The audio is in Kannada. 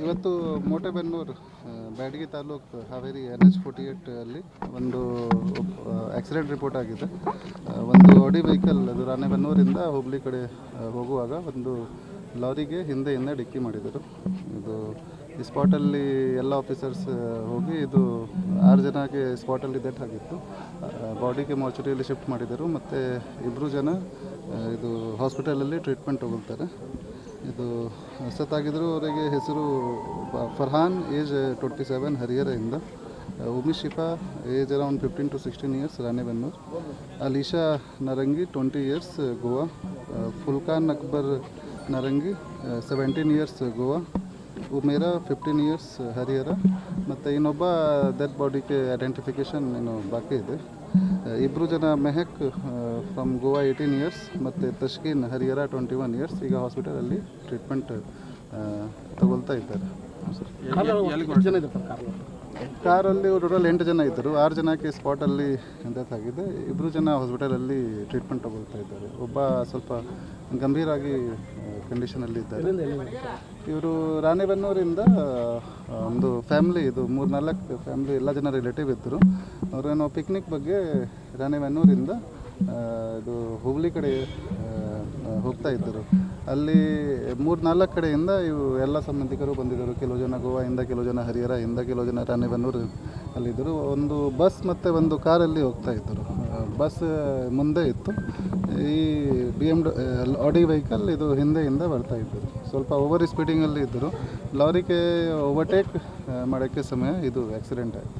ಇವತ್ತು ಮೋಟೆಬೆನ್ನೂರು ಬ್ಯಾಡಗಿ ತಾಲೂಕು ಹಾವೇರಿ NH-48 ಅಲ್ಲಿ ಒಂದು ಆಕ್ಸಿಡೆಂಟ್ ರಿಪೋರ್ಟ್ ಆಗಿದೆ. ಒಂದು ಆಡಿ ವೆಹಿಕಲ್ ಅದು ರಾಣೆಬೆನ್ನೂರಿಂದ ಹುಬ್ಳಿ ಕಡೆ ಹೋಗುವಾಗ ಒಂದು ಲಾರಿಗೆ ಹಿಂದೆಯಿಂದ ಡಿಕ್ಕಿ ಮಾಡಿದರು. ಇದು ಈ ಸ್ಪಾಟಲ್ಲಿ ಎಲ್ಲ ಆಫೀಸರ್ಸ್ ಹೋಗಿ ಇದು 6 ಜನಕ್ಕೆ ಸ್ಪಾಟಲ್ಲಿ ಡೆತ್ ಆಗಿತ್ತು. ಬಾಡಿಗೆ ಮಾರ್ಚುರಿಯಲ್ಲಿ ಶಿಫ್ಟ್ ಮಾಡಿದರು ಮತ್ತು 2 ಜನ ಇದು ಹಾಸ್ಪಿಟಲಲ್ಲಿ ಟ್ರೀಟ್ಮೆಂಟ್ ತಗೊಳ್ತಾರೆ. ಇದು ಸತ್ತಾಗಿದ್ದರು. ಅವರಿಗೆ ಹೆಸರು ಫರ್ಹಾನ್ ಏಜ್ 27 ಹರಿಹರದಿಂದ, Umishifa age around 15 to 16 years Ranebennur, Alisha Narangi 20 years Goa, Fulkan Akbar Narangi 17 years Goa, Umera 15 years Harihara. ಮತ್ತು ಇನ್ನೊಬ್ಬ ಡೆತ್ ಬಾಡಿಗೆ ಐಡೆಂಟಿಫಿಕೇಷನ್ ಇನ್ನು ಬಾಕಿ ಇದೆ. 2 ಜನ ಮೆಹಕ್ ಫ್ರಮ್ ಗೋವಾ 18 years ಮತ್ತು ತಶ್ಕೀನ್ ಹರಿಹರ 21 years ಈಗ ಹಾಸ್ಪಿಟಲಲ್ಲಿ ಟ್ರೀಟ್ಮೆಂಟ್ ತಗೊಳ್ತಾ ಇದ್ದಾರೆ. ಕಾರಲ್ಲಿ ಟೋಟಲ್ 8 ಜನ ಇದ್ದರು. 6 ಜನಕ್ಕೆ ಸ್ಪಾಟಲ್ಲಿ ಡೆತ್ ಆಗಿದೆ. 2 ಜನ ಹಾಸ್ಪಿಟಲಲ್ಲಿ ಟ್ರೀಟ್ಮೆಂಟ್ ತಗೊಳ್ತಾ ಇದ್ದಾರೆ. ಒಬ್ಬ ಸ್ವಲ್ಪ ಗಂಭೀರಾಗಿ ಕಂಡೀಷನಲ್ಲಿ ಇದ್ದಾರೆ. ಇವರು ರಾಣೆಬೆನ್ನೂರಿಂದ ಒಂದು ಫ್ಯಾಮ್ಲಿ, ಇದು 3-4 ಫ್ಯಾಮ್ಲಿ, ಎಲ್ಲ ಜನ ರಿಲೇಟಿವ್ ಇದ್ದರು. ಅವರೇನೋ ಪಿಕ್ನಿಕ್ ಬಗ್ಗೆ ರಾಣೆಬೆನ್ನೂರಿಂದ ಇದು ಹುಬ್ಳಿ ಕಡೆ ಹೋಗ್ತಾ ಇದ್ದರು. ಅಲ್ಲಿ 3-4 ಕಡೆಯಿಂದ ಇವು ಎಲ್ಲ ಸಂಬಂಧಿಕರು ಬಂದಿದ್ದರು. ಕೆಲವು ಜನ ಗೋವಾದಿಂದ, ಕೆಲವು ಜನ ಹರಿಹರದಿಂದ, ಕೆಲವು ಜನ ರಾಣೆಬೆನ್ನೂರು ಅಲ್ಲಿದ್ದರು. ಒಂದು ಬಸ್ ಮತ್ತು ಒಂದು ಕಾರಲ್ಲಿ ಹೋಗ್ತಾ ಇದ್ದರು. ಬಸ್ ಮುಂದೆ ಇತ್ತು, ಈ ಆಡಿ ವೆಹಿಕಲ್ ಇದು ಹಿಂದೆಯಿಂದ ಬರ್ತಾ ಇದ್ದರು. ಸ್ವಲ್ಪ ಓವರ್ ಸ್ಪೀಡಿಂಗಲ್ಲಿ ಇದ್ದರು. ಲಾರಿಗೆ ಓವರ್ಟೇಕ್ ಮಾಡೋಕ್ಕೆ ಸಮಯ ಇದು ಆಕ್ಸಿಡೆಂಟ್ ಆಯಿತು.